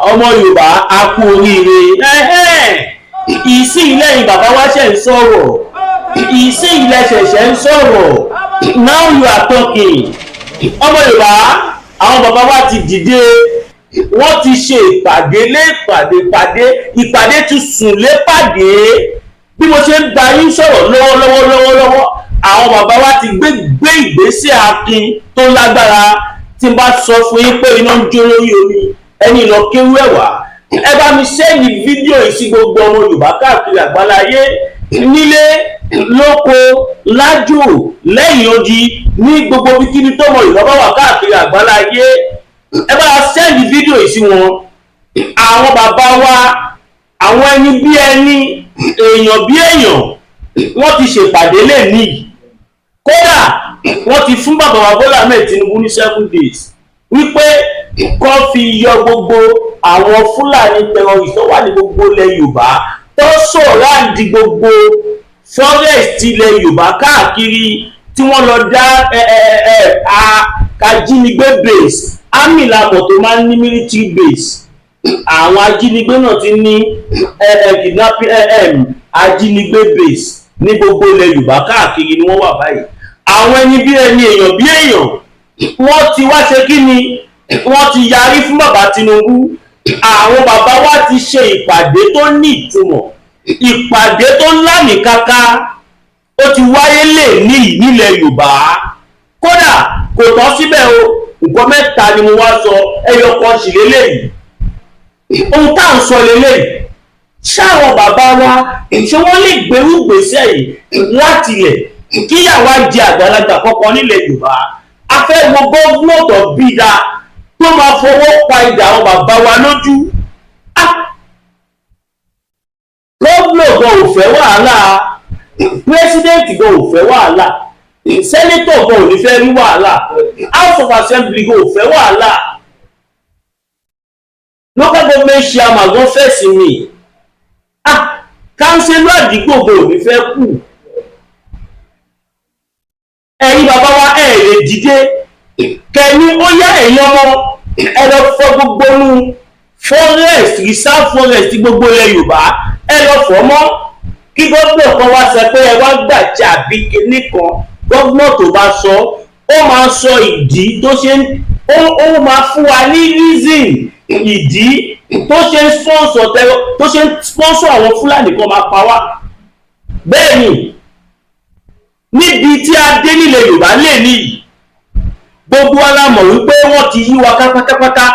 ọmọ Yorùbá a kú oríire ìsìn lẹ́yìn bàbá wa ṣe ń sọ̀rọ̀ ìsìn ilẹ̀ ṣẹ̀ṣẹ̀ ń sọ̀rọ̀ now you are talking. ọmọ Yorùbá àwọn bàbá wa ti dìde wọ́n ti ṣe ìpàdé lé ìpàdé ti sùn lé pàdé bí mo ṣe ń bá yín sọ̀rọ̀ lọ́wọ́lọ́wọ́ àwọn bàbá wa ti gbé ìgbésẹ̀ akin tó lágbára tí n bá sọ fún yín pé iná ń jó lórí omi ẹni lọ kéwú ẹ̀wà ẹ bá mi sẹ́ẹ̀lì fídíò yìí sí gbogbo ọmọ Yorùbá káàkiri àgbáláyé nílé lóko lájò lẹ́yìn odi ní gbogbo bíkíni tó mọ Yorùbá wà káàkiri àgbáláyé ẹ bá sẹ́ẹ̀lì fídíò yìí sí wọn. àwọn bàbá wa àwọn ẹni bí ẹni èèyàn bí èèyàn wọ́n ti ṣèpàdé lẹ́ẹ̀ni kódà wọ́n ti fún bàbá wa Bọ́lá Ahmed Tinubu ní 7 days wípé kó fi yọ gbogbo àwọn Fúlàní terrorist tó wà ní gbogbo ilẹ̀ Yorùbá tó sọ̀rọ̀ àdì gbogbo forest ilẹ̀ Yorùbá káàkiri tí wọ́n lọ dá ajínigbé base army làbọ̀ tó máa ń ní military base àwọn ajínigbé náà ti ní kidnapping ajínigbé base ní gbogbo ilẹ̀ Yorùbá káàkiri ni wọ́n wà báyìí. àwọn ẹni bí ẹni èèyàn bí èèyàn wọ́n ti wá ṣe kí ni wọ́n ti yarí fún bàbá Tinubu. àwọn bàbá wa ti ṣe ìpàdé tó ní ìtumọ̀ ìpàdé tó lámìkaka ó ti wáyé lè ní nílẹ̀ Yorùbá kódà kò tán síbẹ̀ o nǹkan mẹ́ta ni mo wá sọ ẹyọ kan sì lélẹ́yìí ohun tá à ń sọ lélẹ́yìí ṣáwọn bàbá wa ṣé wọ́n lè gbèrú gbèsè yìí láti ilẹ̀ kíyàwó jẹ àgbàlagbà kọ̀ọ̀kan nílẹ̀ Yorùbá a fẹ́ wo gọ́ọ̀mọ̀tò bídà tó máa fọwọ́ pa ìdá àwọn bàbá wa lójú. gọ́ọ̀mọ̀ gan ò fẹ́ wàhálà pírẹ́sídẹ́ǹtì gan ò fẹ́ wàhálà sẹ́nétọ̀ gan ò ní fẹ́ rí wàhálà house of assembly gan ò fẹ́ wàhálà local government chairman gan fẹ́ sí mi kánsílọ̀ àdìgbò gan ò ní fẹ́ kù. ẹ̀yin bàbá wa ẹ̀ lè dìde kẹ́ni ó yá ẹ̀yin ọmọ ẹ lọ fọ gbogbo nu forest reserve forest gbogbo ilẹ̀ Yorùbá ẹ lọ fọ́ mọ́ kí gómìnà kan wá sọ pé ẹ wá gbàjà àbí kíní kan gómìnà tó bá sọ ó máa sọ ìdí tó ṣe ó máa fún wa ní reason ìdí tó ṣe ń sponsor àwọn Fúlàní kan máa pa wá. bẹ́ẹ̀ ni níbi tí a dé nílẹ̀ Yorùbá lè ní gbogbo wa la mọ̀ wípé wọ́n ti yí wa pátápátá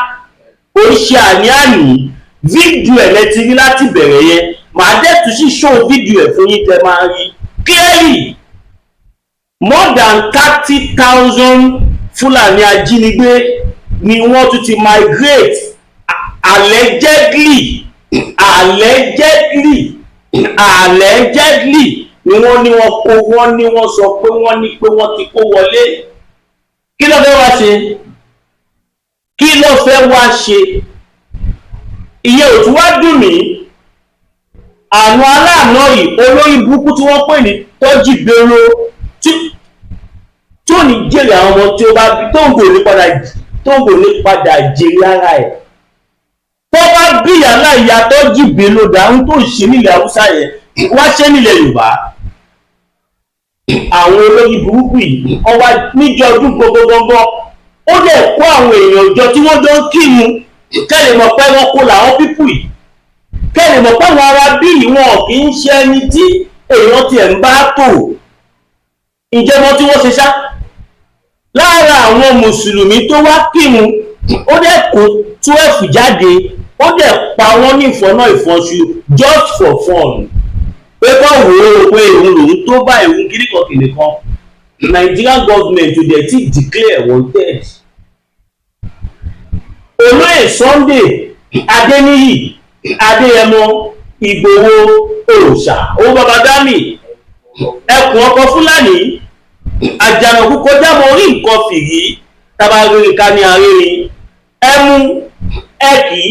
ó ṣe àní fídíò ẹ̀ lẹ́ti rí láti bẹ̀rẹ̀ yẹn màá dẹ̀ tún sí show fídíò ẹ̀ fún yín tẹ́ máa rí clearly more than 30,000 Fúlàní ajínigbé ni wọ́n tún ti migrate allegedly ni wọ́n ní wọ́n kó wọ́n ní wọ́n sọ pé wọ́n ní pé wọ́n ti kó wọlé. kí ló fẹ́ wá ṣe ìyẹn ò tún wá dùn mí àwọn aláàánú yìí olórí burúkú tí wọ́n pè ní tọ́jì gbèrò tí ò ní jèrè àwọn ọmọ tí ó bá bí tó ń gò ní padà jèrè ara ẹ̀ tó bá bí yàrá ìyá tọ́jì gbèrò dáhùn tó ṣe nílẹ̀ Haúsá yẹn wá ṣe nílẹ̀ Yorùbá. àwọn olórí burúkú yìí wọ́n wá níjọ ọdún gbogbogbò ó dẹ̀ kó àwọn èèyàn jọ tí wọ́n jọ ń kírun kẹ́lẹ̀ mọ̀ pé wọ́n kó làwọn pípù yìí kẹ́lẹ̀ mọ̀ pé àwọn ará bí wọn kì í ṣe ẹni tí èèyàn tiẹ̀ ń bá tò ìjọba tí wọ́n ṣe ṣá lára àwọn mùsùlùmí tó wá kírun ó dẹ̀ kó 12 jáde ó dẹ̀ pa wọ́n ní ìfọ̀nà ìfọ̀nṣu just for fun pé kọ́ wò ó pé òun lòun tó bá ìhun kíríkan kìnìkan Nigerian government tó dẹ̀ ti declare wanted. olóyè Sunday Adéníyì Adéyẹmọ Ìgbòho òòṣà owó baba dami ẹkùn ọkọ Fúlàní àjànàkú kọjá mọ orí nǹkan fìrí tabariri ká ní arére ẹmu ẹkì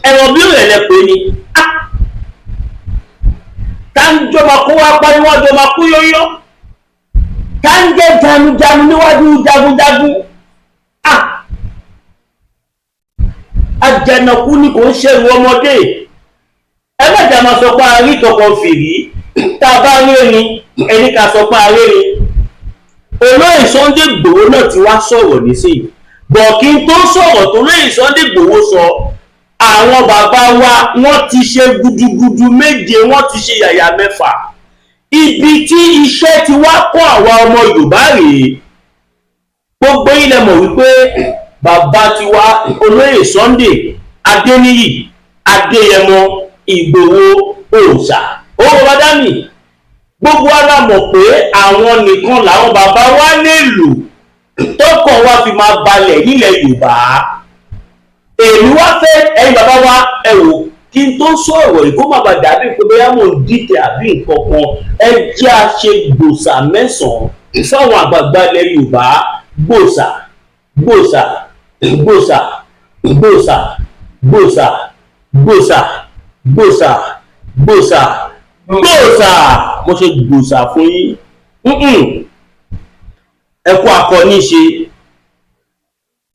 ẹwọn bí òrè lẹpẹ ni táńjọba kó wá pa níwájú ọmọ kú yóyó táńjẹ jagunjagun níwájú jagunjagun àjànàkú ni kò ń ṣẹ̀rù ọmọdé. Ẹ má jà máa sọ pé a rí kankan fìrí, tá a bá rí erin ẹni ká sọ pé a rí erin. Olóyè Sunday Igboho náà ti wá sọ̀rọ̀ nísìnyí, bọ̀ kí n tó sọ̀rọ̀ tó lóyè Sunday Igboho sọ, àwọn bàbá wa wọ́n ti ṣe gudugudu méje, wọ́n ti ṣe yàyà mẹ́fà. Ibi tí iṣẹ́ ti wá kọ́ àwa ọmọ Yorùbá rèé. Gbogbo ilẹ̀ mọ̀ wípé bàbá tiwa olóyè Sunday Adéníyì Adéyẹmọ Ìgbòho Òòṣà owó bàdá mi. Gbogbo ara mọ̀ pé àwọn nìkan làwọn bàbá wa nílùú tọkàn wa fi máa balẹ̀ nílẹ̀ Yorùbá. Èmi wá fẹ́ ẹ̀yin bàbá wa ẹ wò kí n tó sọ̀rọ̀ yìí kó má bàa dàbí pé bóyá mò ń dìtẹ̀ àbí nǹkan kan, ẹ jẹ́ a ṣe gbòòsà mẹ́sàn-án fáwọn àgbààgbà ilẹ̀ Yorùbá. Gbòòsà gbòòsà gbòòsà gbòòsà gbòòsà gbòòsà gbòòsà gbòòsà gbòòsà mo ṣe gbòòsà fún yín. Ẹ kú akọni ṣe,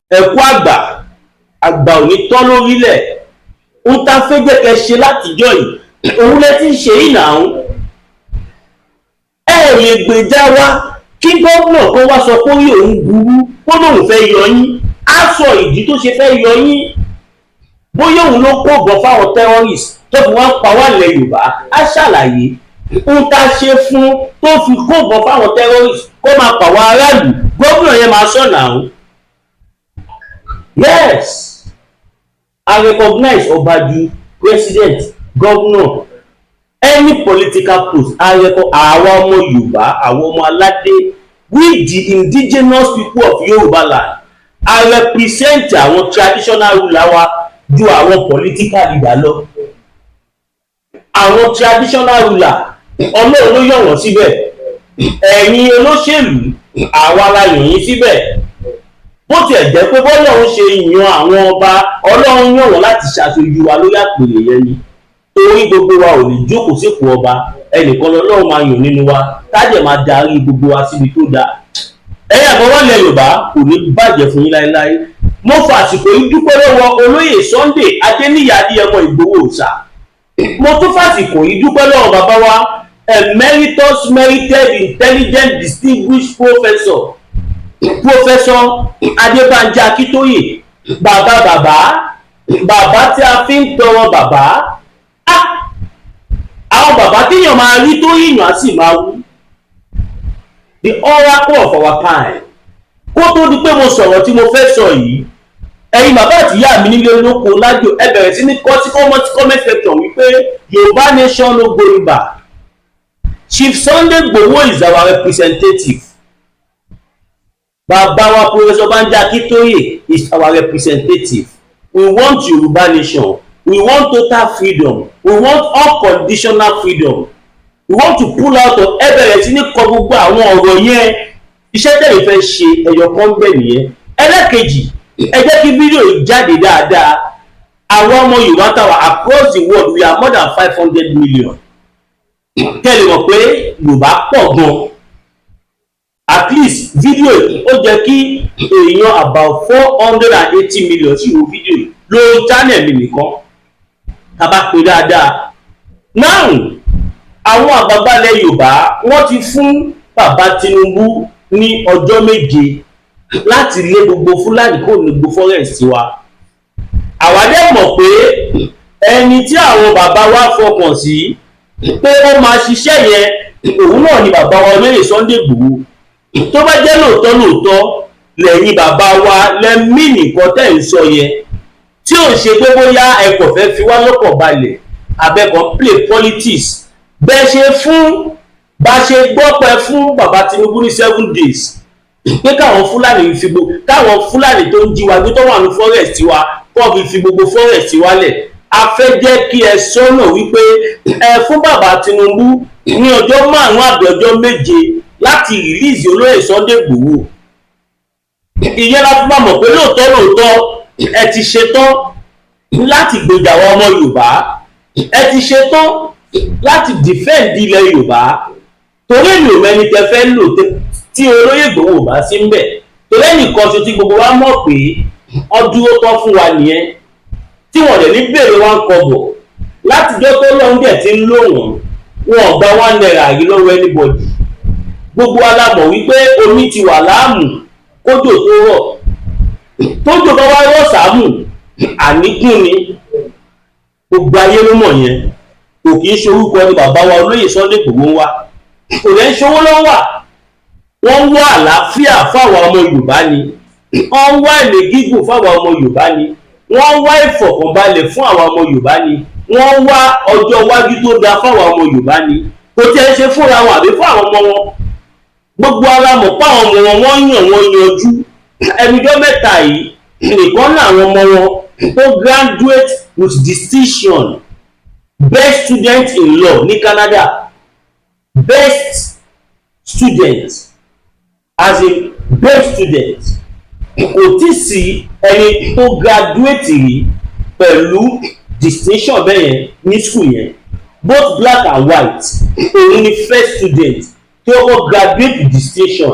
ẹ kú àgbà ò ní tán lórílẹ̀. Ohun tá a fẹ́ jẹ́ kẹ́ ṣe látijọ́ yìí òun lẹ ti ń ṣe yìí náà. Ẹ lè gbèjà wa kí gómìnà kó wá sọ pé orí òun burú kó lóun fẹ́ yọ yín, á sọ ìdí tó ṣe fẹ́ yọ yín. Bóyá òun ló kó bọ̀ fáwọn terrorist tó fi wọ́n pa wá ilẹ̀ Yorùbá, á ṣàlàyé ohun tá a ṣe fún tó fi kó bọ̀ fáwọn terrorist kó máa pa wá aráàlú. Gómìnà yẹn máa sọ̀nà àwọn. Yes, I recognize Obaju, president, governor, any political post. I recognize àwa ọmọ Yorùbá, àwọn ọmọ aládé, we the indigenous people of Yorùbá land. I represent àwọn traditional ruler wa ju àwọn political leader lọ. Àwọn traditional ruler Ọlọ́run ló yàn wọ́n síbẹ̀. Ẹ̀yin olóṣèlú àwa la yàn yín síbẹ̀. Bó tiẹ̀ jẹ́ pé bọ́lọ́run ṣe yan àwọn ọba, Ọlọ́run yàn wọ́n láti ṣàṣojú wa lórí àpèrè yẹn ni. Torí gbogbo wa ò lè jókòó sípò ọba, ẹnìkan lọ́lọ́run máa yàn nínú wa, kájẹ̀ máa darí gbogbo wa síbi tó dáa. Ẹ̀yin àbọ̀wọ́ ilẹ̀ Yorùbá kò ní bàjẹ́ fún yín láéláé. Mo fa àsìkò yìí dúpẹ́ lọ́wọ́ olóyè Sunday Adéníyì Adéyẹmọ Ìgbòho Òòṣà. Mo tún fàsìkò yìí dúpẹ́ lọ́wọ́ bàbá wa emeritus merited intelligent distinguished professor Adébánjí Akíntóyè. Bàbá tí a fi ń tọrọ bàbá. Àwọn bàbá téèyàn máa rí tó yìnyín á sì máa wú. The oracle of our time. Kó tó di pé mo sọ̀rọ̀ tí mo fẹ́ sọ yìí, ẹ̀yin bàbá àti ìyá mi nílé olóko lájò ẹ bẹ̀rẹ̀ sí ní kọ́ sí comment section wípé Yorùbá nation no going back. Chief Sunday Igboho is our representative. Bàbá wa Professor Banji Akintoye is our representative. We want Yorùbá nation. We want total freedom. We want unconditional freedom. We want to pull out of ẹ bẹ̀rẹ̀ sí ní kọ gbogbo àwọn ọ̀rọ̀ yẹn. Iṣẹ́ tẹ̀lé fẹ́ ṣe ẹ̀yọ̀ kan bẹ̀ nìyẹn. Ẹlẹ́kejì, ẹ jẹ́ kí fídíò yìí jáde dáadáa. Àwọn ọmọ Yorùbá tàwa across the world we are more than 500 million. Kẹ́lẹ̀ mọ̀ pé Yorùbá pọ̀ gan. At least fídíò yìí ó jẹ́ kí èèyàn about 480 million sí wo fídíò yìí lórí channel mi nìkan. Ká bá pè dáadáa. Now, àwọn àgbààgbà ilẹ̀ Yorùbá wọ́n ti fún bàbá Tinubu ní ọjọ́ méje láti lé gbogbo Fúlàní kó ní gbogbo forest wa. Àwa dẹ̀ mọ̀ pé ẹni tí àwọn bàbá wa fọkàn sí pé ó máa ṣiṣẹ́ yẹn òun náà ni bàbá wa olóyè Sunday Igboho. Tó bá jẹ́ lóòótọ́ lẹ́yìn bàbá wa lẹ́mí nìkan tẹ̀ ń sọ yẹn tí ò ṣe pé bóyá ẹ̀kọ́ fẹ́ fi wá lọ́kàn balẹ̀ abẹ́kọ̀ play politics bẹ́ẹ̀ ṣe fún bá ṣe gbọ́pẹ́ fún bàbá Tinubu ní 7 days pé káwọn Fúlàní tó ń jí wa gbé tó wà ní forest wa kó fi gbogbo forest wa lẹ̀. A fẹ́ jẹ́ kí ẹ sọ́nà wípé ẹ fún bàbá Tinubu ní ọjọ́ 5 àbí ọjọ́ 7 láti release olóyè Sunday Igboho. Ìyẹn la fi máa mọ̀ pé lóòótọ́ ẹ ti ṣetán láti gbèjà àwọn ọmọ Yorùbá, ẹ ti ṣetán láti defend ilẹ̀ Yorùbá. Torí èmi ò mẹ́ni tẹ fẹ́ lò tí olóyè Igboho bá sí ń bẹ̀. Torí ẹnìkan ṣe tí gbogbo wa mọ̀ pé ọdún ó tọ́ fún wa nìyẹn. tí wọ́n dẹ̀ ní béèrè 1 kọ́bọ̀ látijọ́ tó lọ́hún dẹ̀ ti ń lò wọ́n gba 1 naira yìí lọ́wọ́ anybody. Gbogbo alámọ̀ wípé omi ti wà láàmú kójò tó rọ̀, tójò bá wá rọ̀ sáàmù àníkún ni. Gbogbo ayé ló mọ̀ yẹn. Kò kì í ṣorúkọ ni bàbá wa olóyè Sunday Igboho ń wá, kò lẹ́ ń ṣowó lọ́wọ́ wà. Wọ́n wá àlàáfíà fáwọn ọmọ Yorùbá ni, wọ́n wá ilé gígùn fáwọn ọmọ Yorùbá ni, wọ́n wá ìfọ̀kànbalẹ̀ fún àwọn ọmọ Yorùbá ni, wọ́n wá ọjọ́ iwájú tó dáa fáwọn ọmọ Yorùbá ni. Kò tẹ́ ṣe fúnra wọn àbí fún àwọn ọmọ wọn. Gbogbo alámọ̀ pa àwọn ọmọ wọn wọ́n yàn wọ́n yanjú. Ẹnujọ́ mẹ́ta yìí nìkan náà àwọn ọmọ wọn tó graduate with distinction, best student in law ní Canada, best student as in best student. Kò tí sí ẹni tó graduate rí pẹ̀lú distinction bẹ́yẹn ní school yẹn, both black and white. Òun ni first student tí ó kọ́ graduate with distinction,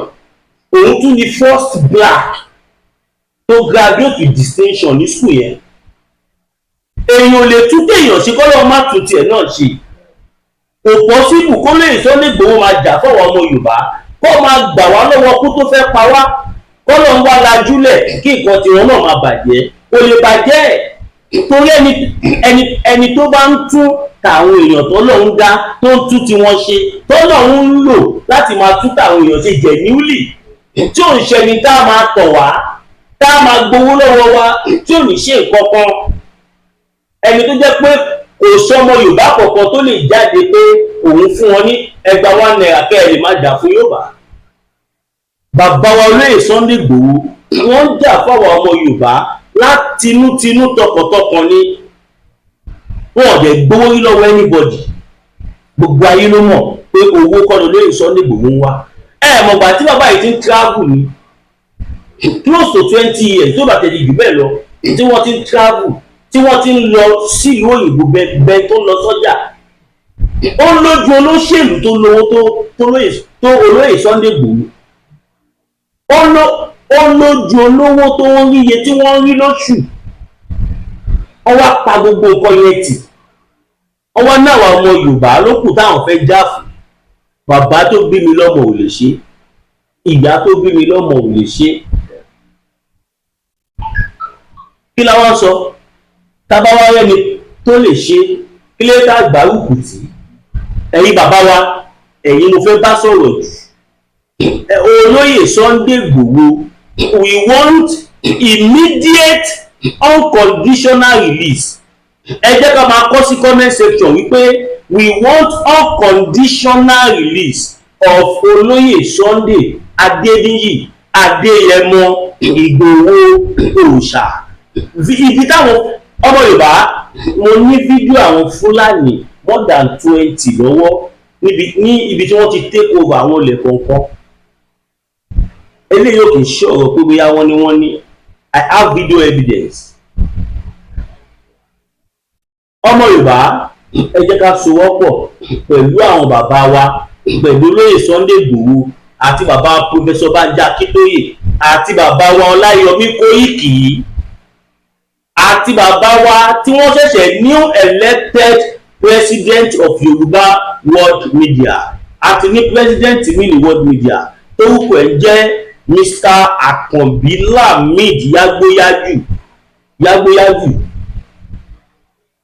òun tún ni first black tó graduate with distinction ní school yẹn. Èèyàn ò lè tún téèyàn ṣe kọ́ lọ́wọ́ má tún tiẹ̀ náà ṣe. Kò possible kó lè Sunday Igboho máa jà fọwọ́ ọmọ Yorùbá kó máa gbà wá lọ́wọ́ kú tó fẹ́ pa wá, kó lọ́n wá lajúlẹ̀ kí nǹkan tiwọn náà máa bàjẹ́. Kò lè bàjẹ́ torí ẹni tó bá ń tún tàwọn èèyàn tó lọ́n dá tó ń tún tiwọn ṣe tó lọ́n ń lò láti máa tún tàwọn èèyàn ṣe genuinely, tí ò ń ṣe ni tá a máa tọ̀ wá, tá a máa gbowó lọ́wọ́ wa, tí ò ní ṣe nǹkan kan. Ẹni tó jẹ́ pé kò sọmọ Yorùbá kọ̀ọ̀kan tó lè jáde pé òun fún wọn ní ẹgbà 1 naira kẹ́ ẹ lè má jà fún Yorùbá. Bàbá wa olóyè Sunday Igboho wọ́n ń jà fáwọn ọmọ Yorùbá látinútinú tọkàntọkàn ni. Wọ́n ò dẹ̀ gbowó rí lọ́wọ́ anybody. Gbogbo ayé ló mọ̀ pé owó kọ́ ni olóyè Sunday Igboho ń wá. Mọ̀gbà tí bàbá yìí ti ń travel ni close to 20 years tó bá tẹ̀lé jù bẹ́ẹ̀ lọ tí wọ́n ti ń travel, tí wọ́n ti ń lọ sílùú òyìnbó bẹ́ẹ̀ tó ń lọ sọ́jà. Ó lójú olóṣèlú tó lówó tó olóyè Sunday Igboho. Ó lójú olówó tó wọ́n rí iye tí wọ́n rí lóṣù. Wọ́n wá pa gbogbo nǹkan yẹn tì. Wọ́n wá náà ọmọ Yorùbá ló kù táwọn fẹ́ já fún. Bàbá tó bí mi lọ́mọ ò lè ṣe, ìyá tó bí mi lọ́mọ ò lè ṣe. Kí la wá sọ? Tábá wá rẹ́ni tó lè ṣe, kí lè ká gbárùkù tì? Ẹ̀yin bàbá wa, ẹ̀yin mo fẹ́ bá sọ̀rọ̀ jù. Olóyè Sunday Igboho, we want immediate unconditional release. Ẹ jẹ́ ká máa kọ sí comment section wípé we want unconditional release of Olóyè Sunday Adéníyì Adéyẹmọ Igboho Òòṣà. Ibi táwọn ọmọ Yorùbá, mo ní fídíò àwọn Fúlàní more than 20 lọ́wọ́ ní ibi tí wọ́n ti take over àwọn ilẹ̀ kọ̀ọ̀kan. Eléyìí ò kì í ṣe ọ̀rọ̀ pé bóyá wọ́n ní I have video evidence. Ọmọ Yorùbá, ẹ jẹ́ ká sowọ́pọ̀ pẹ̀lú àwọn bàbá wa, pẹ̀lú olóyè Sunday Igboho àti bàbá Professor Banji Akíntóyè àti bàbá wa Ọláyọmí Kóìkì àti bàbá wa tí wọ́n ṣẹ̀ṣẹ̀ new elected president of Yorùbá World Media àti ní president mi ní World Media torúkọ ẹ̀ jẹ́ Mr. Akànbí Lamid Yágbóyájú.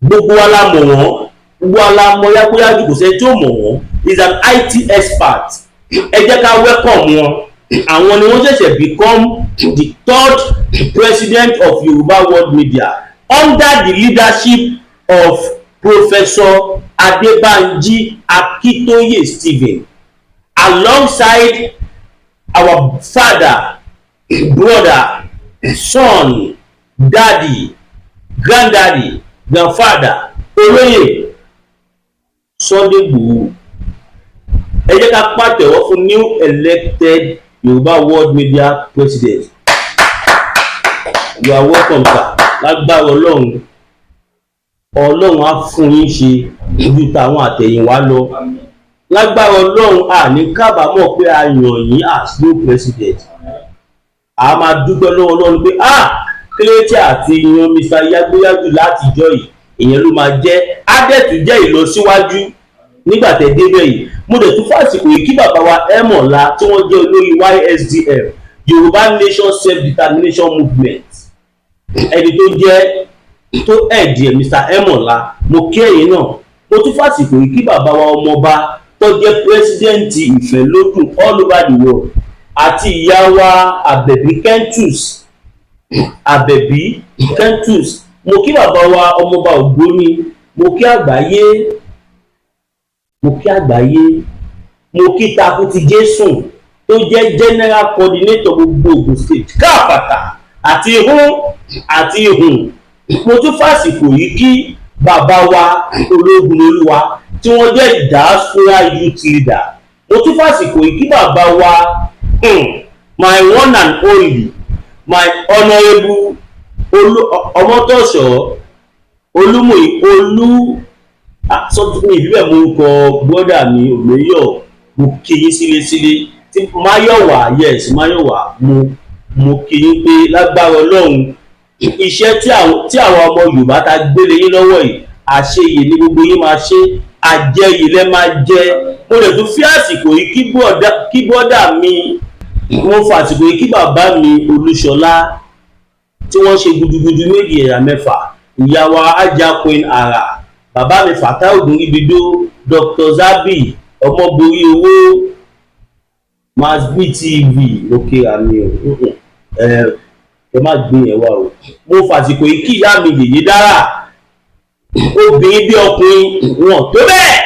Gbogbo wa la mọ̀ wọ́n, gbogbo wa la mọ̀ Yágbóyájú, kò sẹ́ni tí ó mọ̀ wọ́n. He is an IT expert. Ẹ jẹ́ ká welcome wọn. Àwọn ni wọ́n ṣẹ̀ṣẹ̀ become the 3rd president of Yorùbá World Media under the leadership of Professor Adébánjí Akíntóyè Stephen, alongside our father, brother, son, daddy, granddaddy, grandfather, Olóyè Sunday Igboho. Ẹ jẹ́ ká pàtẹ́wọ́ fún new elected Yorùbá World Media president. You are welcome, sir. Lágbára Ọlọ́run, Ọlọ́run á fún yín ṣe ju tàwọn àtẹ̀yìnwá lọ. Lágbára Ọlọ́run, a ní kábàámọ̀ pé a yàn yín as new president. A máa dúpẹ́ lọ́wọ́ Ọlọ́run pé kílẹ̀tì àti yan Mr. Yagboyaju láti jọ yìí ìyẹn ló máa jẹ́ adẹ́tù jẹ́ ìlọsíwájú nígbà tẹ́ débẹ̀ yìí. Mo dẹ̀ tún fàsìkò yìí kí bàbá wa Ẹ̀mọ̀lá tí wọ́n jẹ́ olórí YSDM Yorùbá Nation Self Determination Movement, ẹni tó jẹ́ tó ẹ̀dì Mr. Ẹ̀mọ̀lá, mo kí ẹ̀yin náà. Mo tún fàsìkò yìí kí bàbá wa ọmọọba tó jẹ́ pírẹsidẹ́ǹtì ìfẹ́lódùn all over the world àti ìyá wa Àbẹ̀bí Kentus. Mo kí bàbá wa ọmọọba Ògbóni, mo kí àgbáyé, mo kí Takuti Jésùn tó jẹ́ general coordinator gbogbo Ògùn state káàpàtà àti ihun. Mo tún fàsìkò yìí kí bàbá wa Ológun Olúwa tí wọ́n jẹ́ diaspora youth leader. Mo tún fàsìkò yìí kí bàbá wa my one and only my honourable Ọmọ́tọ̀ṣọ́ Olúmúyì sọ́tún ìbílẹ̀ mo ń kọ bọ́dà mi Ògbéyọ̀, mo kí yín sílé tí Máyọ̀wá mo kí yín pé lágbára Ọlọ́run iṣẹ́ tí àwọn ọmọ Yorùbá ta gbélé yín lọ́wọ́ yìí àṣeyè ní gbogbo yín máa ṣe, àjẹyè lẹ́ máa jẹ. Mo lè tún fi àsìkò yìí kí bọ́dà mi, mo fàsìkò yìí kí bàbá mi Olúṣọlá tí wọ́n ṣe gudugudu méjì ẹ̀yà mẹ́fà, ìyá wa Ajá Queen Ara, bàbá mi Fatai Ogunribido, Dr. Zabi Ọmọborí Owó, Masbi TV lókè àmì ẹ má gbé yẹn wá o. Mo fàsìkò yìí kí ìyá mi Yèyé Dára, obìnrin bí ọkùnrin wọn tó bẹ́ẹ̀.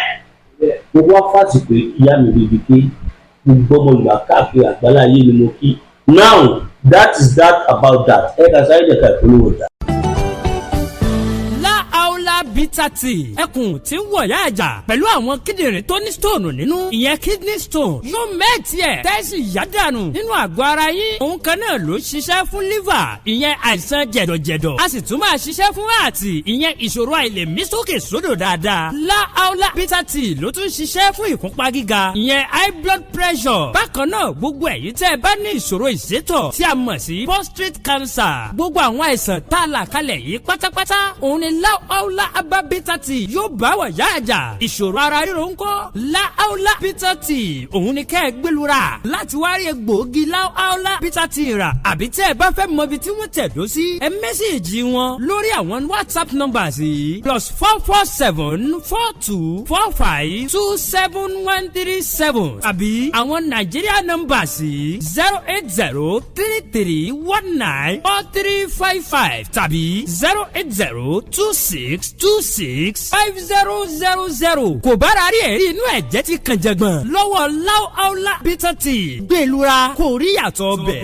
Mo wá fàsìkò yìí kí ìyá mi bèbí pé gbogbo ọmọ Yorùbá káàkiri àgbáláyé ni mo kí. Now that is that about that. Ẹ kà sáré dẹ̀ka ìpolówó ọjà. Bitter tea ẹkùn tí ń wọ̀yá àjà pẹ̀lú àwọn kíndìnrín tó ní stone nínú, ìyẹn kidney stone yóò mẹ́ẹ̀tì ẹ̀ tẹ́sí yádànù nínú àgọ́ ara yín. Òun kan náà ló ṣiṣẹ́ fún liver, ìyẹn àìsàn jẹ̀dọ̀jẹ̀dọ̀. A sì tún máa ṣiṣẹ́ fún ààtì, ìyẹn ìṣòro àìlèmí sókè sódò dáadáa. Láàólá bitter tea ló tún ṣiṣẹ́ fún ìkúnpá gíga, ìyẹn high blood pressure. Bákan náà gbogbo ẹ̀yin tẹ́ ẹ bá ní ìṣòro ìsétọ̀ tí a mọ̀ sí prostate cancer, gbogbo àwọn àìsàn tá a là kalẹ̀ yìí pátápátá òun ni láàólá Aba bitter tea yóò bá wà yá àjà. Ìṣòro ara ríro ńkọ́? Láàólá bitter tea òun ni kẹ́ ẹ gbẹlura láti wá rí egbòogi láàólá bitter tea rà. Àbí tẹ́ ẹ bá fẹ́ mọ ibi tí wọ́n tẹ̀dó sí, ẹ mẹ́sẹ̀gì wọn lórí àwọn WhatsApp numbers yìí +44742527137 àbí àwọn Nigeria numbers yìí 08033194355 tàbí 08026265000. Kò bára rí ẹ̀rí inú ẹ̀jẹ̀ ti kàn jẹ̀gbọ̀n lọ́wọ́ láàólá bitter tea gbẹ̀lura kò rí yàtọ̀ bẹ̀.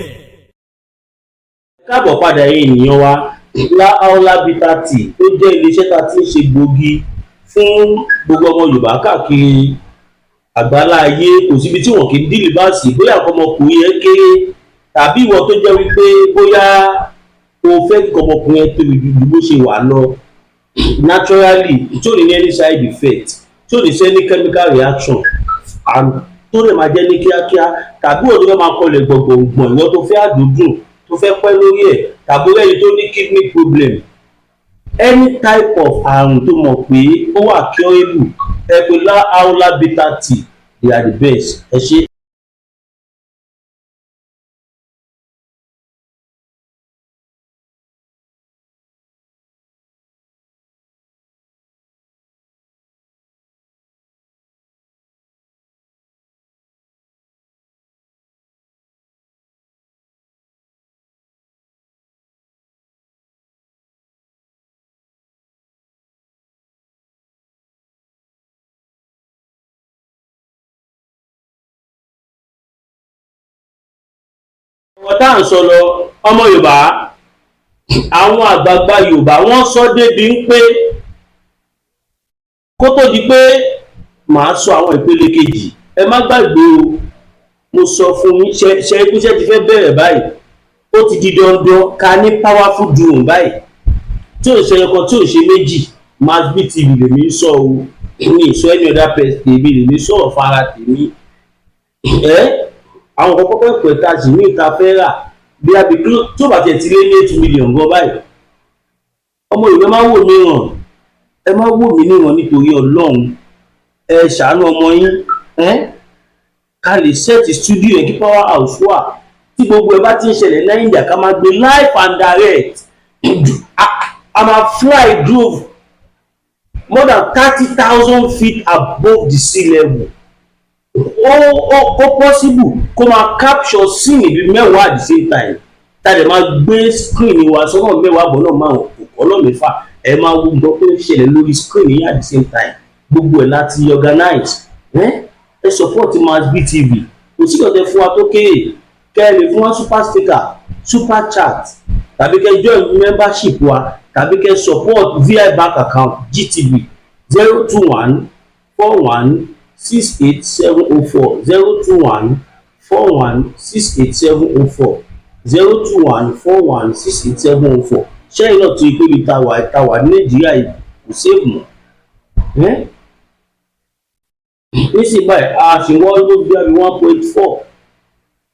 Káàbọ̀ padà ènìyàn wa. Láàólá bitter tea tó jẹ́ iléeṣẹ́ tá ti ń ṣe gbòógì fún gbogbo ọmọ Yorùbá káàkiri àgbálá ayé. Kò síbi tí wọn kì í dìlì bá sí, bóyá ọmọkùnrin yẹn kéré tàbí ìwọ tó jẹ́ wípé bóyá o fẹ́ kí ọmọkùnrin yẹn tóbi ju bó ṣe wà lọ naturally, tí ò ní any side effect, tí ò ní ṣe any chemical reaction and tó lè máa jẹ́ ní kíákíá, tàbí òun tó máa kọlẹ̀ gbọ̀ngbọ̀ngbọ̀n ìwọ tó fẹ́ àdúdùn tó fẹ́ pẹ́ lórí ẹ̀, tàbí ẹni tó ní kidney problem, any type of àrùn tó mọ̀ pé ó wà curable, ẹ pè láàólá bitter tea, they are the best. Ẹ ṣé. Ọ̀rọ̀ tá à ń sọ lọ ọmọ Yorùbá, àwọn àgbààgbà Yorùbá wọ́n sọ débi ń pé kó tó di pé màá sọ àwọn ìpele kejì, ẹ má gbàgbé o, mo sọ fún yín ṣe ìpínṣẹ́ ti fẹ́ bẹ̀rẹ̀ báyìí, ó ti di dandan ká ní powerful drone báyìí tí ò ṣe ẹyọkan tí ò ṣe méjì. Masbi TV lèmi ń sọ o, ní ìsọ ẹni ọ̀dà pẹ̀sì tèmi lèmi sọ̀rọ̀ fara tèmi. Àwọn kọ́kọ́ pẹ̀ tá a sì ní ìta fẹ́ rà bí a bí tó bá tẹ̀ ti lé ní 8 million gan báyìí. Ọmọ Yorùbá máa wò mí ràn, ẹ má wò mí níran nítorí Ọlọ́run, ẹ ṣàánú ọmọ yín, ká lè set studio yẹn kí power house wà, tí gbogbo ẹ bá ti ń ṣẹlẹ̀ Nàìjíríà ká máa gbé live and direct. A máa fly drove more than 30,000 feet above the sea level. Ó possible kó máa capture scene ibi mẹ́wàá at the same time. Tàdé máa gbé screen wa sọ́nà mẹ́wàá bọ̀ náà máa ọ̀nà mẹ́fà. Ẹ máa wo nǹkan tó ń ṣẹlẹ̀ lórí screen yìí at the same time. Gbogbo ẹ̀ láti organize. Ẹ support Mass BTV. Kò sí ọ̀tẹ̀ fún wa tó kéré. Kẹ́ ẹ lè fún wa super sticker, super chat, tàbí kẹ́ join membership wa, tàbí kẹ́ support VI bank account GTB 021 41 68 704 021 41 68 704 021 41 68 704. Ṣẹ́yìn náà ti pé ibi táwa ní Nàìjíríà yìí kò save mọ́. Nísìnyí báyìí a ṣe wọ́n ló bí i 1.4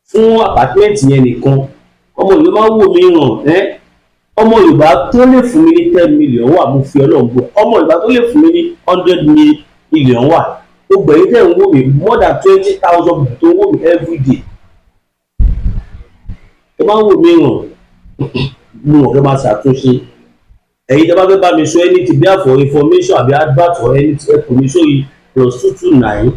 fún apartment yẹn nìkan. Ọmọ Yorùbá máa wò mí ràn, ọmọ Yorùbá tó lè fún mi ní 10 million wà, mo fi Ọlọ́run gbọ́. Ọmọ Yorùbá tó lè fún mi ní 100 million wà. Gbogbo ẹ̀yin tẹ́ ń wò mí more than 20,000 people tó ń wò mí every day. Ẹ máa wò mí ràn, mo mọ̀ kẹ́ máa ṣàtúnṣe. Ẹ̀yin tẹ́ bá fẹ́ bá mi sọ anything bí for information àbí advert or anything, ẹ kò ní sórí +229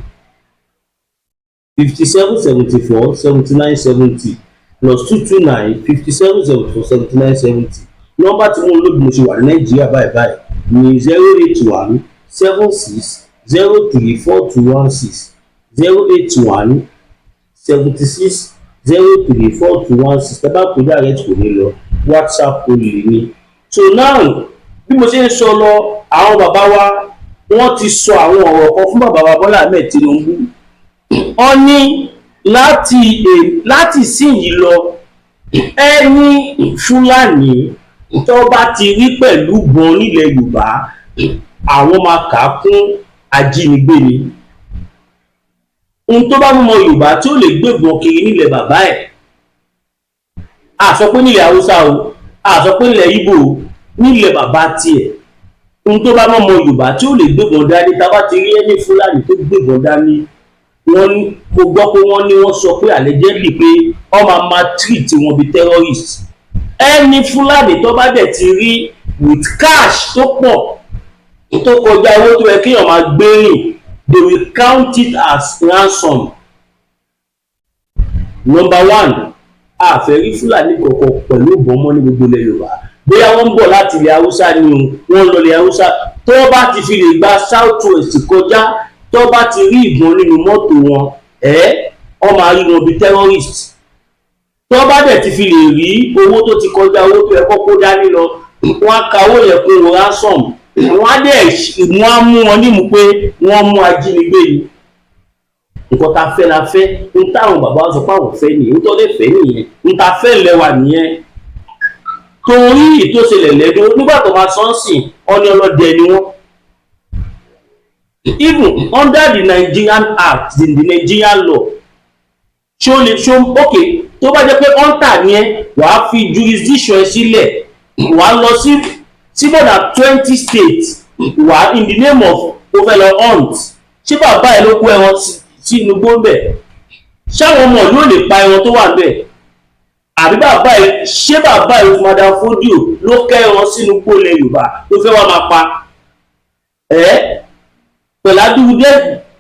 57 74 79 70 +229 57 74 79 70. Nọ́mbà tí mo ń lò bí mo ṣe wà ní Nàìjíríà báyìí ní 081 76 03 4216 081 76 03 4216. Tẹ́ bá pè direct kò ní lọ, WhatsApp kò lè ní. So now bí mo ṣe ń sọ lọ, àwọn bàbá wa wọ́n ti sọ àwọn ọ̀rọ̀ kan fún bàbá wa Bọ́lá Ahmed Tinubu. Wọ́n ní láti síyìí lọ, ẹni Fúlàní tó bá ti rí pẹ̀lú bọn nílẹ̀ Yorùbá, àwọn máa kà á kún ajínigbé ni. Ohun tó bá mú ọmọ Yorùbá tí ó lè gbébọn kiri nílẹ̀ bàbá ẹ̀, a sọ pé nílẹ̀ Haúsá o, a sọ pé nílẹ̀ Ìgbò o, nílẹ̀ bàbá tiẹ̀. Ohun tó bá mú ọmọ Yorùbá tí ó lè gbébọn dání, tá bá ti rí ẹni Fúlàní tó gbébọn dání, mo gbọ́ pé wọ́n sọ pé allegedly pé wọ́n máa treat wọn bí terrorist. Ẹni Fúlàní tó bá dẹ̀ ti rí with cash tó pọ̀ tó kọjá owó tó yẹ kéèyàn máa gbé rìn, they will count it as ransom. Number one, a fẹ́ rí Fúlàní kọ̀ọ̀kan pẹ̀lú ìbọn mọ́ ní gbogbo ilẹ̀ Yorùbá. Bóyá wọ́n ń bọ̀ láti ilẹ̀ Haúsá ni o, wọ́n lọ ilẹ̀ Haúsá, tó bá ti fi lè gba South West kọjá, tó bá ti rí ìbọn nínú mọ́tò wọn, wọ́n máa rí wọn bí terrorist. Tó bá dẹ̀ ti fi lè rí owó tó ti kọjá owó tó yẹ kó dání lọ, wọ́n á ka owó yẹn kún ransom. Wọ́n á dẹ̀ wọ́n á mú wọn nímú pé wọ́n mú ajínigbé ni. Nǹkan ta fẹ́ la fẹ́, ń táwọn bàbá wa sọ pé àwọn fẹ́ nìyẹn, ń tọ́ lè fẹ́ nìyẹn, ń ta fẹ́ lẹ́wà nìyẹn. Torí ìtòsílẹ̀ lẹ́dún nígbà tó máa sọ́ọ̀sìn ọ̀ní ọlọ́dẹ ni wọ́n. Even under the Nigerian Act, in the Nigerian law, okay, tó bá jẹ́ pé hunter ni ẹ́, wàá fi jurisdiction ẹ sílẹ̀, wàá lọ sí more than 20 states, wàá in the name of overall hunt. Ṣé bàbá ẹ ló kó ẹran sí inú gbóǹbẹ̀? Ṣáwọn ọmọ yóò lè pa ẹran tó wà bẹ́ẹ̀? Àbí bàbá ẹ, ṣé bàbá ẹ Madam Fodio ló kẹ́ ẹran sínú gbólẹ̀ Yorùbá tó fẹ́ wá máa pa?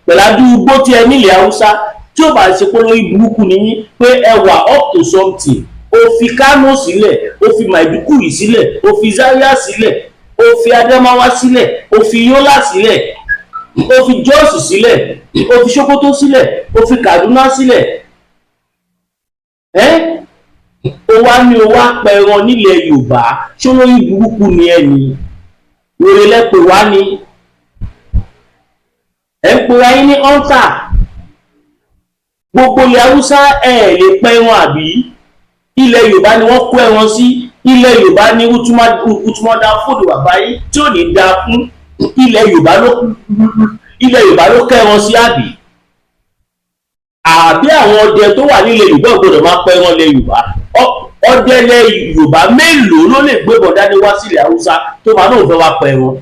Pẹ̀ládúró gbó tí ẹ nílẹ̀ Haúsá, tí ó bá ṣe pé lórí burúkú nìyí pé ẹ wà up to something. Ó fi Kánò sílẹ̀, ó fi Maiduguri sílẹ̀, ó fi Zaria sílẹ̀, ó fi Adamawa sílẹ̀, ó fi Yola sílẹ̀, ó fi Jos sílẹ̀, ó fi Sokoto sílẹ̀, ó fi Kaduna sílẹ̀. Ó wá ní ó wá pẹran nílẹ̀ Yorùbá, ṣé lórí burúkú ni ẹ ní? Wèrè lẹ́pẹ̀ wá ní. Ẹ ń pera yín ní hunter. Gbogbo ilẹ̀ Haúsá lè pẹran àbí? Ilẹ̀ Yorùbá ni wọ́n kó ẹran sí. Ilẹ̀ Yorùbá ni Utumada Fodo bàbá yìí tí ò ní dáa fún. Ilẹ̀ Yorùbá ló kẹ́ran sí àbí? Àbí àwọn ọdẹ tó wà nílẹ̀ Yorùbá gbọ́dọ̀ máa pẹran lẹ̀ Yorùbá? ọdẹlẹ Yorùbá mélòó ló lè gbé bọ̀dá ní wá sílẹ̀ Haúsá tó máa náà fẹ́ wá pẹ́ wọn.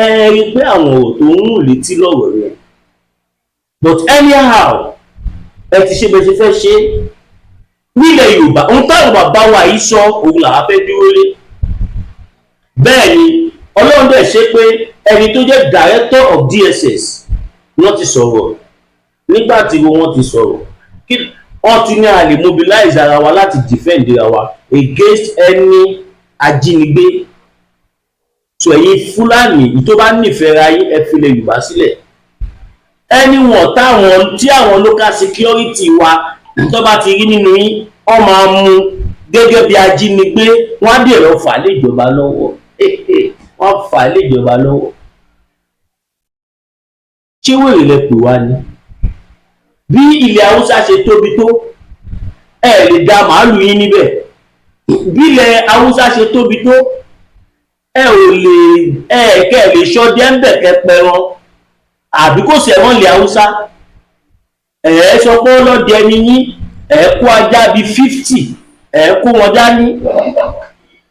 Ẹ rí i pé àwọn ọ̀rọ̀ tó ń rùn létí lọ́rọ̀ rẹ̀, but anyhow ẹ ti ṣe bẹ́ẹ̀ ṣe fẹ́ ṣe nílẹ̀ Yorùbá. Ohun táwọn bàbá wa yìí sọ òun làwọn fẹ́ dúró lé. Bẹ́ẹ̀ ni Ọlọ́run dẹ̀ ṣe pé ẹni tó jẹ́ director of DSS wọ́n ti sọ̀rọ̀. Nígbà tí wọ́n ti sọ̀rọ̀ wọ́n ti ní a lè mobilize ara wa láti defend ara wa against any ajínigbé. So ẹ̀yin Fúlàní tó bá nífẹ̀ẹ́ ra yín ẹ filẹ̀ Yorùbá sílẹ̀. Anyone táwọn tí àwọn local security wa tó bá ti rí nínú yín wọ́n máa mú gẹ́gẹ́ bí ajínigbé, wọ́n á dẹ̀ lọ fà lé ìjọba lọ́wọ́. Wọ́n fà lé ìjọba lọ́wọ́. Ṣé wèrè lẹ pè wá ni? Bí ilẹ̀ Haúsá ṣe tóbi tó ẹ lè da màálù yín níbẹ̀. Bí ilẹ̀ Haúsá ṣe tóbi tó ẹ ò lè kẹ́ ẹ lè ṣọdẹ ń bẹ̀ kẹpẹran àbí kò sí ẹ̀wọ̀n ilẹ̀ Haúsá. Sọ pé ọlọ́dẹ ẹni yín kó ajá bíi 50 kó wọn dání.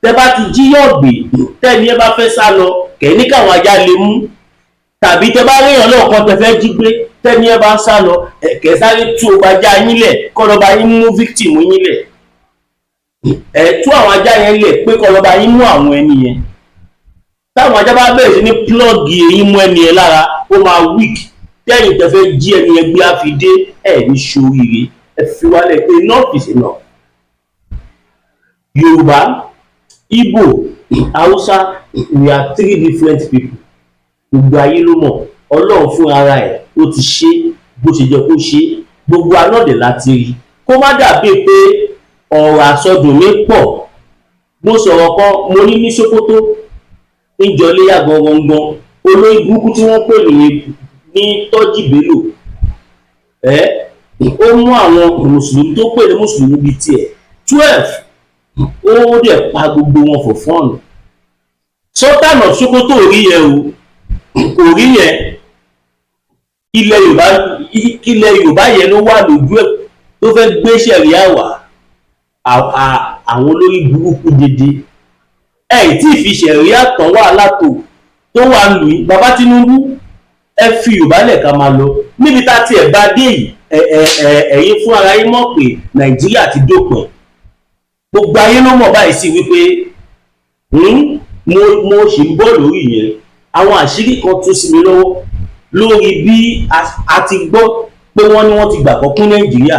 Tẹ bá ti jí yọ̀gbé tẹ́ni ẹ bá fẹ́ sá lọ kẹ́ ní káwọn ajá lè mú, tàbí tẹ bá ríyàn lọ́ọ̀kan tẹ fẹ́ jí gbé tẹ́ni ẹ bá ń sá lọ kẹ́ sáré tú ọgbà ajá yín lẹ̀ kọ́ lọ́ba yín mú victim yín lẹ̀. Tú àwọn ajá yẹn lẹ̀ pé kọ́ lọ́ba yín mú àwọn ẹni yẹn. Táwọn ajá bá bẹ̀rẹ̀ sí ní plọ́ọ̀gì eyín mú ẹni yẹn lára ó máa weak. Tẹ́yìn tẹ fẹ́ jí ẹni yẹn gbé àfidé ní ṣoríire. Ẹ fi wálẹ̀ pé enough is enough. Yorùbá, Igbo, Hausa, we are 3 different people. Gbogbo ayé ló mọ̀, Ọlọ́run fún ara ẹ̀ ó ti ṣe bó ṣe jẹ́ kó ṣe, gbogbo anọ́dẹ̀ láti rí. Kó má dàbí pé ọ̀rọ̀ àsọdùn mi pọ̀. Mo sọ̀rọ̀ kan mo ní Sókótó níjọléyà gangan olórí burúkú tí wọ́n pè ní Tọ́jì Bello. Ó mú àwọn mùsùlùmí tó pè ní mùsùlùmí bíi tiẹ̀ 12 ó dẹ̀ pa gbogbo wọn for fun. Sultan of Sokoto ò rí yẹn o, kò rí yẹn. Ilẹ̀ Yorùbá yẹn ló wà lójú ẹ̀ tó fẹ́ gbé ṣẹ̀ríà wá. Àwọn olórí burúkú dédé tí fi ṣẹ̀ríà tán wàhálà tó wà lù yín. Bàbá Tinubu ẹ fi Yorùbá lẹ̀ ká máa lọ. Níbi tá tiẹ̀ bá dé yìí ẹ̀yin fún ara yín mọ̀ pé Nàìjíríà ti dópin. Gbogbo ayé ló mọ̀ báyìí sí wípé mo ṣì ń bọ̀ lórí yẹn. Àwọn àṣírí kan tún sí mi lọ́wọ́ lórí bí a ti gbọ́ pé wọ́n ní wọ́n ti gbàgbọ́ kún Nàìjíríà,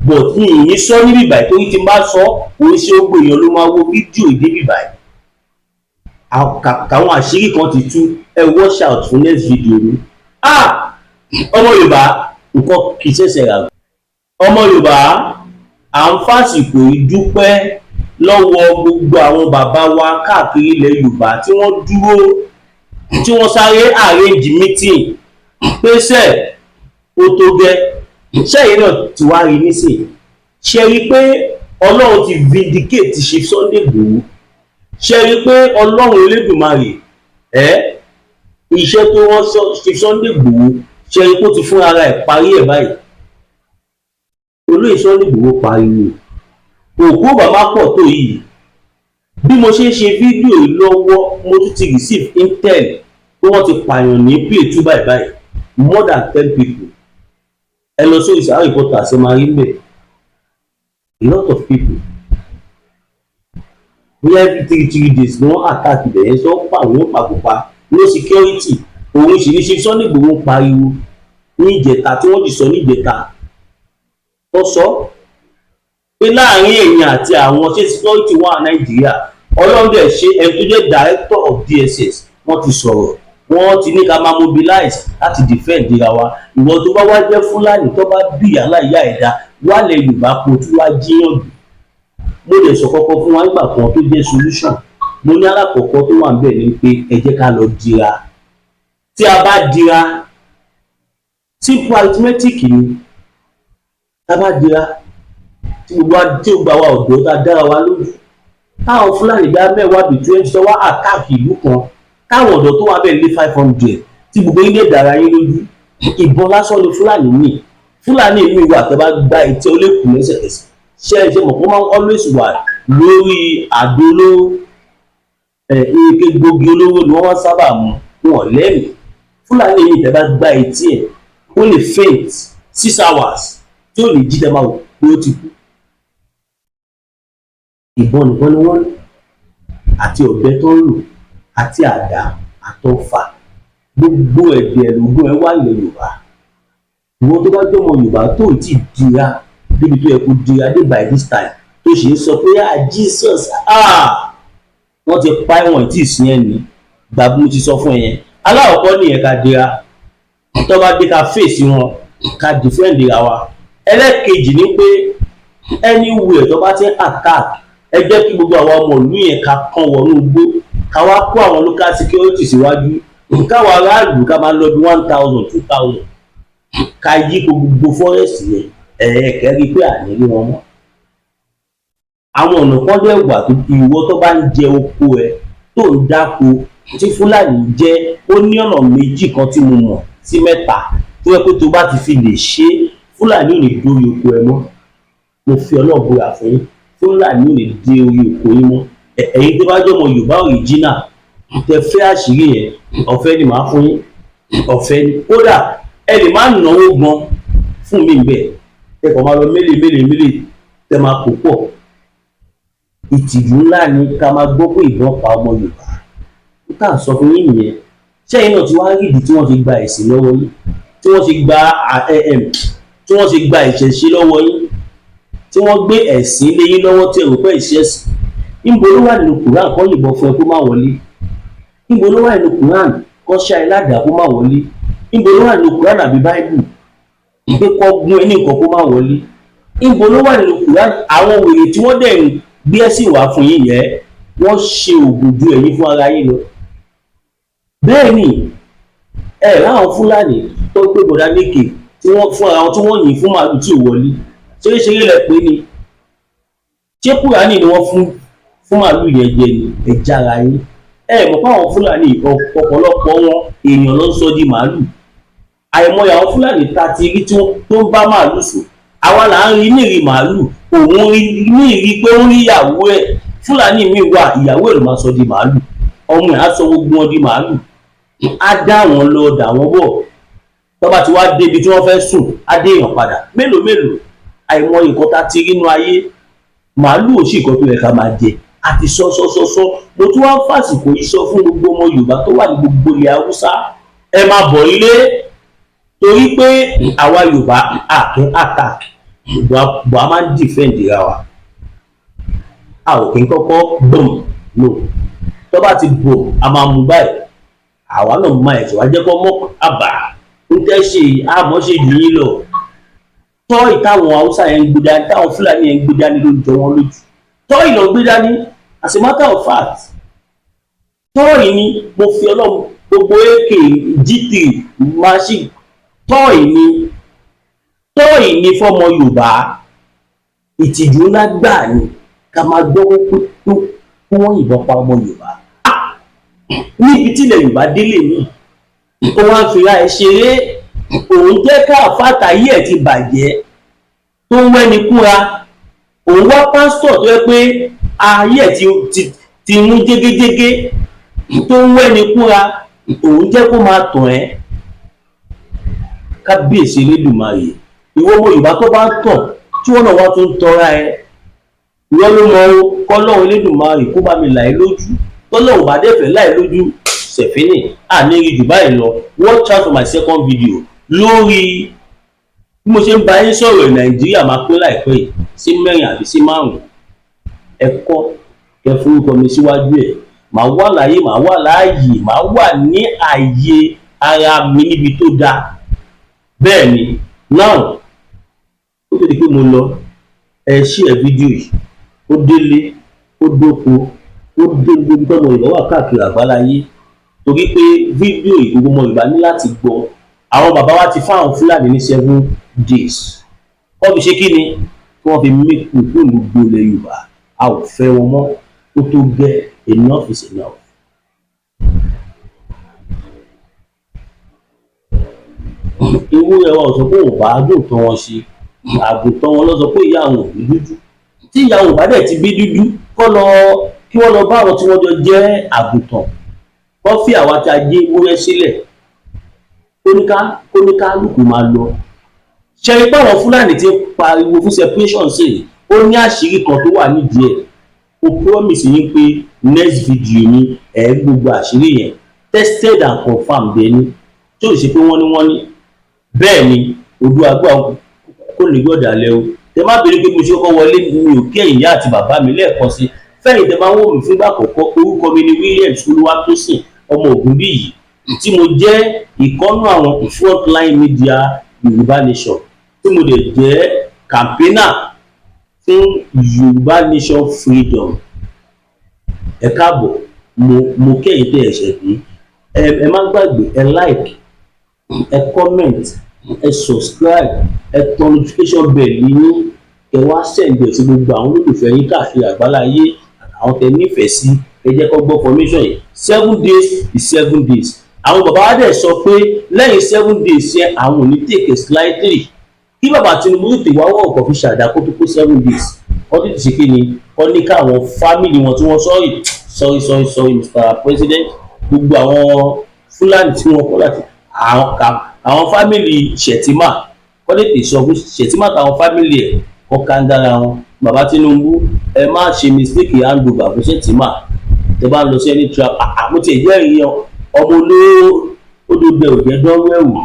but yìnyín sọ níbí báyìí torí tí n bá sọ oríṣi ogbó èèyàn ló máa wo fídíò ìdébí báyìí. Àwọn àṣírí kan ti tú, watch out fún next video mi. Ọmọ Yorùbá nǹkan kì í ṣẹ̀ṣẹ̀ rà. Ọmọ Yorùbá à ń fàsìkò ìdúpẹ́ lọ́wọ́ gbogbo àwọn bàbá wa káàkiri ilẹ̀ Yorùbá tí wọ́n dúró tí wọ́n sáré arrange meeting pé ṣe ó tó gẹ́. Ṣẹ́yìn náà ti wá rí nísìnyí. Ṣe rí pé Ọlọ́run ti vindicate Chief Sunday Igboho. Ṣe rí pé Ọlọ́run Elédùmarè iṣẹ́ tó wọ́n Chief Sunday Igboho ṣe rí pé ó ti fún ara ẹ̀ parí ẹ̀ báyìí. Olóyè Sunday Igboho pariwo òkú bàbá pọ̀ tó yìí. Bí mo ṣe ń ṣe fídíò lọ́wọ́ mo tún ti receive intel pé wọ́n ti pààyàn ní Plateau báyìí more than 10 people. Ẹ lọ sórí Sahara Reporter ṣe máa rí bẹ́ẹ̀. A lot of people. Ní every 3 days ni wọ́n attack ibẹ̀ yẹn sọ pa àwọn pàkópa no security. Òun sì ní Chief Sunday Igboho pariwo ní ìjẹta tí wọ́n ti sọ ní ìjẹta. Ó sọ pé láàrin èèyàn àti àwọn ṣé security wà Nàìjíríà. Ọlọ́run dẹ̀ ṣe ẹni tó jẹ́ director of DSS wọ́n ti sọ̀rọ̀, wọ́n ti ní ká máa mobilize láti defend ìra wa. Ìwọ tó bá wá jẹ́ Fúlàní tó bá bí aláìyá ẹ̀dá wálẹ̀ Yorùbá kó tún wá jíyàn jù. Mo lè sọ kọ́kọ́ fún wa nígbà kan tó jẹ́ solution. Mo ní alákọ̀ọ́kọ́ tó wà níbẹ̀ ni pé ẹ jẹ́ ká lọ dira. Tí a bá dira simple arithmetic ni. Tá a bá dira tí gbogbo àwa ọ̀dọ́ tá a dára wa lójú. Táwọn Fúlàní dá mẹ́wàá bí 20 tó wá àkáàkì ìlú kan. Táwọn ọ̀dọ́ tó wà bẹ́ẹ̀ lé 500 tí gbogbo yín lè dára yín lójú. Ìbọn lásán ni Fúlàní ní. Fúlàní ìlú ìwà tẹ́ bá gba etí ó lè kù lẹ́sẹ̀kẹsẹ̀. Ṣé mọ̀ kó máa ń always wà lórí àdó olóró egbògi olóró ni wọ́n wá sábà mú wọn lẹ́mìí. Fúlàní yìí tẹ́ bá gbá etí ẹ̀ ó lè faint 6 hours tí ó lè jí tẹ́ máa wò pé ó ti kú. Ìbọn nìkan ni wọ́n ní àti ọ̀bẹ tó ń lò àti àdá àtọfà, gbogbo ẹ̀dẹ̀ lógún ẹ wà ilẹ̀ Yorùbá. Ìwọ tó bá jọmọ Yorùbá tó ì tí dira débi tó yẹ kó dira dé by this time tó ṣe é sọ pé Jesus wọ́n ti pa ẹ̀wọ̀n tí ì sí ẹ̀ ní gbàgbó ti sọ fún ẹ yẹn. Aláwọ̀kọ́ nìyẹn ká dira, tó bá dé ká fèsì wọn ká defend ra wa. Ẹlẹ́kejì ni pé anywhere tó bá ti ń attack ẹ jẹ́ kí gbogbo àwọn ọmọ ìlú yẹn ká kàn wọnú igbó ká wá kó àwọn local security síwájú, káwọn aráàlú ká máa lọ bí 1,000 2,000 ká yí gbogbo forest yẹn kẹ́rí pé àní rí wọn mọ́. Àwọn ọ̀nà kan dẹ̀ wà tó ìwọ tó bá ń jẹ oko ẹ tó ń dáko tí Fúlàní jẹ́ ó ní ọ̀nà méjì kan tí mo mọ̀ sí mẹ́ta tó yẹ pé tó bá ti fi lè ṣe Fúlàní ò ní dórí oko ẹ mọ́. Mo fi Ọlọ́run búra fún yín, Fúlàní ò ní dé orí oko yín mọ́. Ẹ̀yin tó bá jọmọ Yorùbá original tẹ fẹ́ àṣírí yẹn ọ̀fẹ́ ni màá fún yín, ọ̀fẹ́ ni. Kódà ẹ lè má náwó gan fún mi bẹ́ẹ̀ ẹ kàn máa lọ mélèé tẹ máa kó pọ̀. Ìtìjú ńlá ni ká máa gbọ́ pé ìbọn pa ọmọ Yorùbá. Ó kà sọ fún yín nìyẹn. Ṣẹ́yìn náà ti wá rí ìdí tí wọ́n ti gba ẹ̀sìn lọ́wọ́ yín, tí wọ́n ti gba ìṣẹ̀ṣe lọ́wọ́ yín, tí wọ́n gbé ẹ̀sìn lé yín lọ́wọ́ tí ẹ rò pé ìṣẹ̀sìn. Níbo ló wà nínú Quran kọ́ yìnbọn fún ẹ kó má wọlé? Níbo ló wà nínú Quran kọ́ ṣá ẹ ládàá kó má wọlé? Níbo ló wà nínú Quran àbí Bible pé kọ́ gún ẹ ní nǹkan kó má wọlé? Níbo ló wà nínú Quran àwọn wèrè tí wọ́n dẹ̀ ń gbé ẹ̀sìn wá fún yín yẹn wọ́n ṣe ògùn ju ẹ̀yin fún ara yín lọ? Bẹ́ẹ̀ ni láwọn Fúlàní tó gbé bọ̀dá lékè tí wọ́n fún ara wọn tí wọ́n yìn fún màálù tí ò wọlé ṣeréṣeré lẹ pé ni ṣé Kùránì ni wọ́n fún màálù yẹn jẹ ni ẹja ara yín? Mọ̀ pé àwọn Fúlàní ọ̀pọ̀lọpọ̀ wọn èèyàn ló ń sọ di màálù. Àìmọye àwọn Fúlàní ta ti rí tó ń bá màálù sùn, àwa là ń rí nírì màálù, òun rí ní ìrí pé ó rí ìyàwó ẹ̀. Fúlàní mi wà ìyàwó ẹ̀ ló máa sọ di màálù, ọmọ ẹ̀ á sọ gbogbo wọn di màálù, á dá wọn lọ dà wọn bọ̀. Tó bá ti wá débi tí wọ́n fẹ́ sùn á dé èèyàn padà. Mélòó àìmọye nǹkan tá ti rí nínú ayé. Màálù ò sì nǹkan tó yẹ ká máa jẹ àti sọ mo tún wá fàsìkò yìí sọ fún gbogbo ọmọ Yorùbá tó wà ní gbogbo ilẹ̀ Haúsá ẹ máa bọ̀ ilé, torí pé àwa Yorùbá attack bọ̀ a máa ń defend ra wa. A ò kí n kọ́kọ́ bọ̀m no, tó bá ti bọ̀ a máa mú báyìí àwa náà máa ẹ̀sọ́ wá jẹ́ kó mọ́ àbá ń tẹ́ ṣe àmọ́ ṣe jù yín lọ. Tọ́ì táwọn Haúsá yẹn ń gbé dání, táwọn Fúlàní yẹn ń gbé dání ló ń jọ wọn lójú. Tọ́ì lọ gbé dání as a matter of fact. Tọ́ì ni mo fi Ọlọ́run gbogbo AK G3 machine tọ́ì ni fọ́mọ Yorùbá. Ìtìjú ńlá gbà ni ká máa gbọ́ pé wọ́n yìnbọn pa ọmọ Yorùbá. Níbi tí ilẹ̀ Yorùbá délé mi ó wá ń fira ẹ ṣeré. Òun jẹ́ ká àfáàtà yí ẹ̀ ti bàjẹ́ tó ń wẹ́ni kúra. Òun wá pásítọ̀ tó yẹ pé ayé ẹ̀ ti mú jégéjégé tó ń wẹ́ni kúra. Òun jẹ́ kó máa tàn ẹ́. Kábíyèsí Elédùmarè, ìwọ ọmọ Yorùbá tó bá ń tàn tí wọ́n náà wá tún tọ́ra ẹ. Ìwọ ló mọ kọ́lọ́run Elédùmarè kó bá mi là ẹ́ lójú. Tọ́lọ́run bá dẹ̀ fẹ́ là ẹ́ lójú Sẹ̀fínì àníri jù báyìí lọ. Watch out for my second video lórí bí mo ṣe ń bá yín sọ̀rọ̀ Nàìjíríà máa pín láìpẹ́ yìí sí 4 àbí sí 5. Ẹ kọ́ kẹ forúkọ mi síwájú ẹ̀. Màá wà láyé, màá wà láàyè, màá wà ní àyè ara mi níbi tó dáa. Bẹ́ẹ̀ ni now ó tó di pé mo lọ share fídíò yìí ó délé ó dóko ó dé gbogbo tọ́mọ Yorùbá wà káàkiri àgbáláyé, torí pé fídíò yìí gbogbo ọmọ Yorùbá ní láti gbọ́. Àwọn bàbá wa ti fáwọn Fúlàní ní 7 days. Wọ́n fi ṣe kí ni? Wọ́n fi make people gbogbo ilẹ̀ Yorùbá. A ò fẹ́ wọn mọ́, ó tó gẹ́, enough is enough. Ewúrẹ́ wa ò sọ pé òun bá àgùntàn wọn ṣe, àgùntàn wọn ló sọ pé ìyá àwọn òbí dúdú. tí ìyàwó bá dẹ̀ ti bí dúdú kí wọ́n lọ bá àwọn tí wọ́n jọ jẹ́ àgùntàn kọ́ fi àwa tí a jẹ́ ewúrẹ́ sílẹ̀ kóníkálùkù máa lọ. ṣe ipá àwọn Fúlàní ti pariwo fún separation sí ó ní àṣírí kan tó wà nídìí ẹ̀. Mo promise yín pé next video ni gbogbo àṣírí yẹn tested and confirmed dẹni tí ò ṣe pé wọ́n ní bẹ́ẹ̀ ni Oòduà kò ní gbọ́dọ̀ alẹ́ o. Tẹ má bèrè pé mo ṣe kọ́ wọlé mi ò kí ẹ̀yin ìyá àti bàbá mi lẹ́ẹ̀kan sí fẹ́yìn tẹ máa ń wò mí fúngbà àkọ́kọ́ orúkọ mi ni Williams Olúwatósìn ọmọ Ògúnbíyì tí mo jẹ́ ìkọ́nú àwọn frontline media Yorùbá Nation tí mo dẹ̀ jẹ́ campaigner fún Yorùbá Nation freedom. Ẹ káàbọ̀ mo kẹ́yìn tẹ́ ẹ̀ṣẹ̀ bí ẹ má gbàgbé ẹ like ẹ comment ẹ subscribe ẹ turn notification bell yín ẹ wá send ẹ sí gbogbo àwọn olólùfẹ́ yín káàkiri àgbáláyé àwọn tẹ nífẹ̀ẹ́ sí ẹ jẹ́ kó gbọ́ formation yìí 7 days is 7 days. Àwọn bàbá wa dẹ̀ sọ pé lẹ́yìn 7 days yẹn àwọn ò ní take it slightly kí bàbá Tinubu tètè wá wọ̀ ọ̀kọ̀ fi ṣàdá kó tó kó 7 days wọ́n tètè ṣe kí ni wọ́n ní káwọn family wọn tí wọ́n sorry Mr. President gbogbo àwọn Fúlàní tí wọ́n kọ́ láti àwọn family Shettima wọ́n tètè sọ fún Shettima táwọn family ẹ̀ kọ́ kándára wọn. Bàbá Tinubu ẹ má ṣe mistake hand over fún Shettima tẹ bá lọ sí ẹni trap mo ti ẹ̀jẹ̀ ìyẹn ọmọ olówó ó dó bẹ òjẹ́ dánwó ẹ̀wò